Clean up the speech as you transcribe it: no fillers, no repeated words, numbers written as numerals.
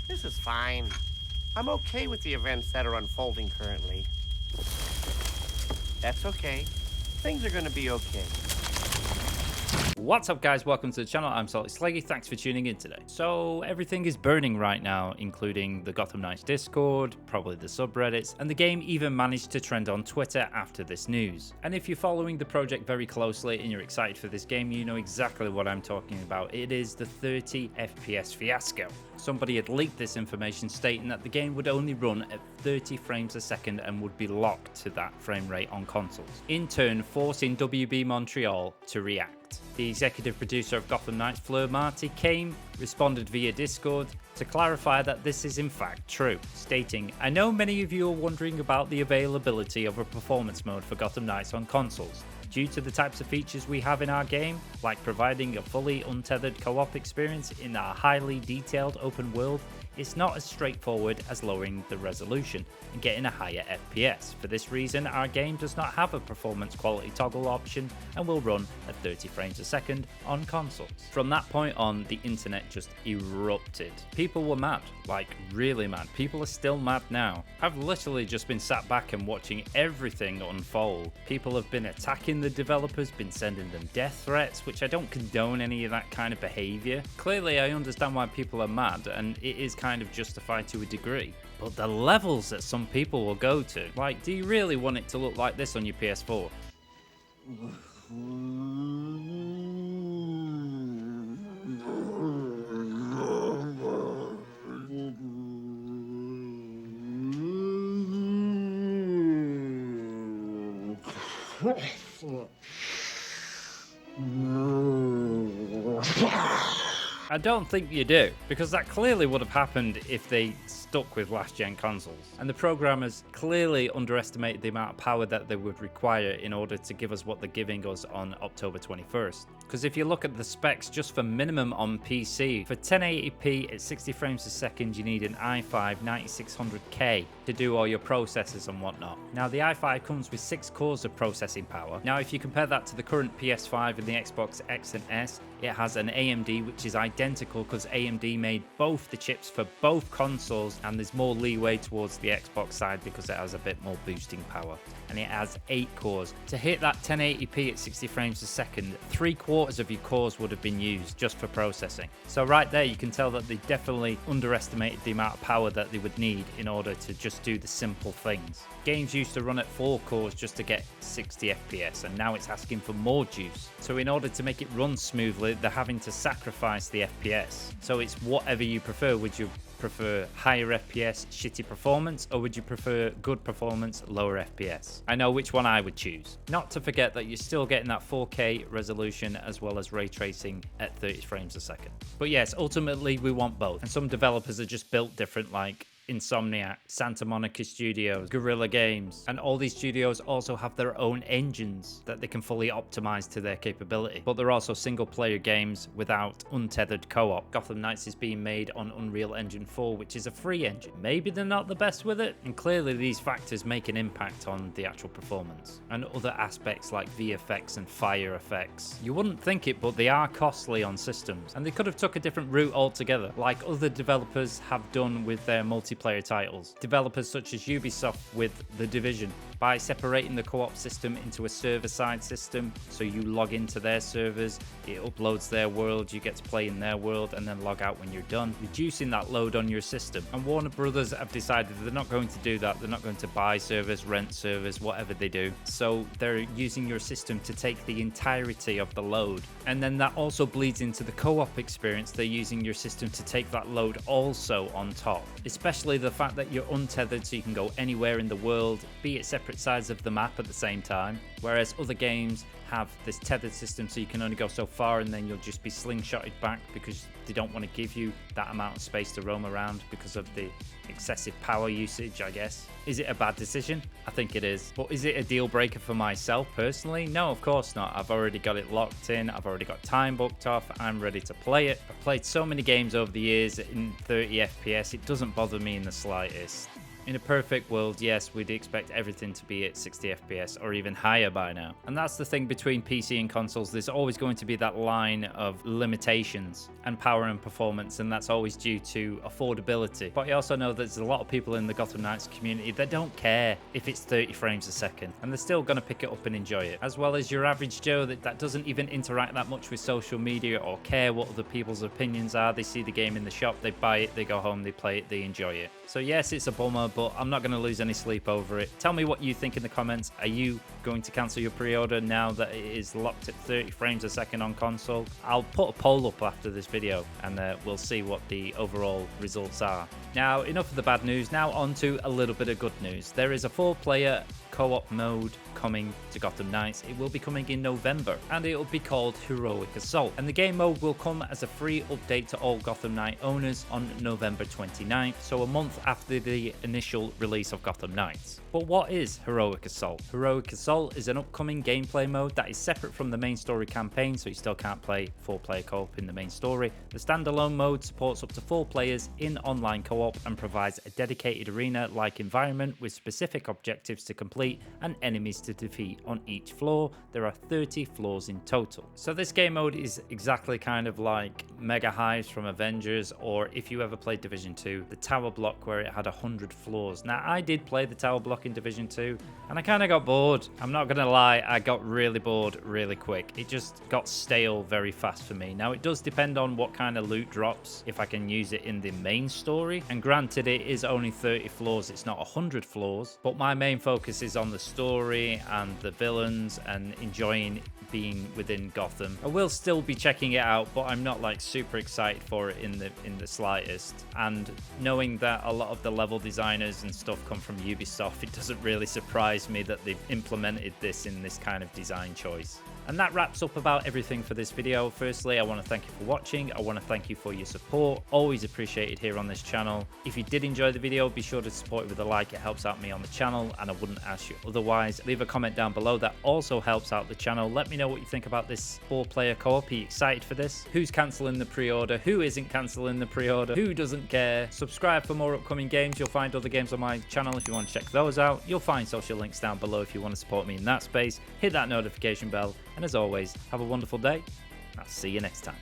This is fine. I'm okay with the events that are unfolding currently. That's okay. Things are gonna be okay. What's up, guys? Welcome to the channel. I'm Salty Sleggy. Thanks for tuning in today. So everything is burning right now, including the Gotham Knights Discord, probably the subreddits, and the game even managed to trend on Twitter after this news. And if you're following the project very closely and you're excited for this game, you know exactly what I'm talking about. It is the 30 FPS fiasco. Somebody had leaked this information stating that the game would only run at 30 frames a second and would be locked to that frame rate on consoles, in turn forcing WB Montreal to react. The executive producer of Gotham Knights, Fleur Marty, responded via Discord to clarify that this is in fact true, stating, "I know many of you are wondering about the availability of a performance mode for Gotham Knights on consoles. Due to the types of features we have in our game, like providing a fully untethered co-op experience in our highly detailed open world, it's not as straightforward as lowering the resolution and getting a higher FPS. For this reason, our game does not have a performance quality toggle option and will run at 30 frames a second on consoles." From that point on, the internet just erupted. People were mad, like really mad. People are still mad now. I've literally just been sat back and watching everything unfold. People have been attacking the developers, been sending them death threats, which I don't condone any of that kind of behavior. Clearly, I understand why people are mad, and it is kind of justified to a degree. But the levels that some people will go to, like, do you really want it to look like this on your PS4? I don't think you do, because that clearly would have happened if they stuck with last-gen consoles. And the programmers clearly underestimated the amount of power that they would require in order to give us what they're giving us on October 21st. Because if you look at the specs just for minimum on PC, for 1080p at 60 frames a second, you need an i5 9600K to do all your processors and whatnot. Now, the i5 comes with 6 cores of processing power. Now, if you compare that to the current PS5 and the Xbox X and S, it has an AMD, which is identical because AMD made both the chips for both consoles, and there's more leeway towards the Xbox side because it has a bit more boosting power. And it has 8 cores. To hit that 1080p at 60 frames a second, 3/4 of your cores would have been used just for processing. So right there, you can tell that they definitely underestimated the amount of power that they would need in order to just do the simple things. Games used to run at 4 cores just to get 60 FPS, and now it's asking for more juice. So in order to make it run smoothly, they're having to sacrifice the FPS. So it's whatever you prefer. Would you prefer higher FPS, shitty performance, or would you prefer good performance, lower FPS? I know which one I would choose. Not to forget that you're still getting that 4K resolution as well as ray tracing at 30 frames a second. But yes, ultimately we want both. And some developers are just built different, like Insomniac, Santa Monica Studios, Guerrilla Games, and all these studios also have their own engines that they can fully optimize to their capability. But they're also single-player games without untethered co-op. Gotham Knights is being made on Unreal Engine 4, which is a free engine. Maybe they're not the best with it, and clearly these factors make an impact on the actual performance. And other aspects like VFX and fire effects. You wouldn't think it, but they are costly on systems, and they could have took a different route altogether, like other developers have done with their multiplayer titles. Developers such as Ubisoft with The Division, by separating the co-op system into a server-side system, so you log into their servers, it uploads their world, you get to play in their world, and then log out when you're done, reducing that load on your system. And Warner Brothers have decided they're not going to do that. They're not going to buy servers, rent servers, whatever they do. So they're using your system to take the entirety of the load. And then that also bleeds into the co-op experience. They're using your system to take that load also on top. Especially the fact that you're untethered, so you can go anywhere in the world, be it separate sides of the map at the same time, whereas other games have this tethered system, so you can only go so far and then you'll just be slingshotted back because they don't want to give you that amount of space to roam around because of the excessive power usage, I guess. Is it a bad decision? I think it is. But is it a deal breaker for myself personally? No, of course not. I've already got it locked in. I've already got time booked off. I'm ready to play it. I've played so many games over the years in 30 FPS. It doesn't bother me in the slightest. In a perfect world, yes, we'd expect everything to be at 60 FPS or even higher by now. And that's the thing between PC and consoles, there's always going to be that line of limitations and power and performance, and that's always due to affordability. But I also know there's a lot of people in the Gotham Knights community that don't care if it's 30 frames a second, and they're still going to pick it up and enjoy it. As well as your average Joe that doesn't even interact that much with social media or care what other people's opinions are. They see the game in the shop, they buy it, they go home, they play it, they enjoy it. So yes, it's a bummer, but I'm not going to lose any sleep over it. Tell me what you think in the comments. Are you going to cancel your pre-order now that it is locked at 30 frames a second on console? I'll put a poll up after this video, and we'll see what the overall results are. Now, enough of the bad news. Now on to a little bit of good news. There is a 4-player co-op mode coming to Gotham Knights. It will be coming in November, and it will be called Heroic Assault. And the game mode will come as a free update to all Gotham Knight owners on November 29th, so a month after the initial release of Gotham Knights. But what is Heroic Assault? Heroic Assault is an upcoming gameplay mode that is separate from the main story campaign, so you still can't play 4-player co-op in the main story. The standalone mode supports up to 4 players in online co-op and provides a dedicated arena-like environment with specific objectives to complete and enemies to defeat on each floor. There are 30 floors in total. So this game mode is exactly kind of like Mega Hives from Avengers, or if you ever played Division 2, the tower block where it had 100 floors. Now, I did play the tower block in Division 2, and I kind of got bored. I'm not gonna lie, I got really bored really quick. It just got stale very fast for me. Now, it does depend on what kind of loot drops, if I can use it in the main story. And granted, it is only 30 floors, it's not 100 floors, but my main focus is on the story and the villains and enjoying being within Gotham. I will still be checking it out, but I'm not like super excited for it in the slightest. And knowing that a lot of the level designers and stuff come from Ubisoft, it doesn't really surprise me that they've implemented this in this kind of design choice. And that wraps up about everything for this video. Firstly, I want to thank you for watching. I want to thank you for your support. Always appreciated here on this channel. If you did enjoy the video, be sure to support it with a like. It helps out me on the channel, and I wouldn't ask you otherwise. Leave a comment down below. That also helps out the channel. Let me know what you think about this 4-player co-op. Are you excited for this? Who's cancelling the pre-order? Who isn't cancelling the pre-order? Who doesn't care? Subscribe for more upcoming games. You'll find other games on my channel if you want to check those out. You'll find social links down below if you want to support me in that space. Hit that notification bell. And as always, have a wonderful day. I'll see you next time.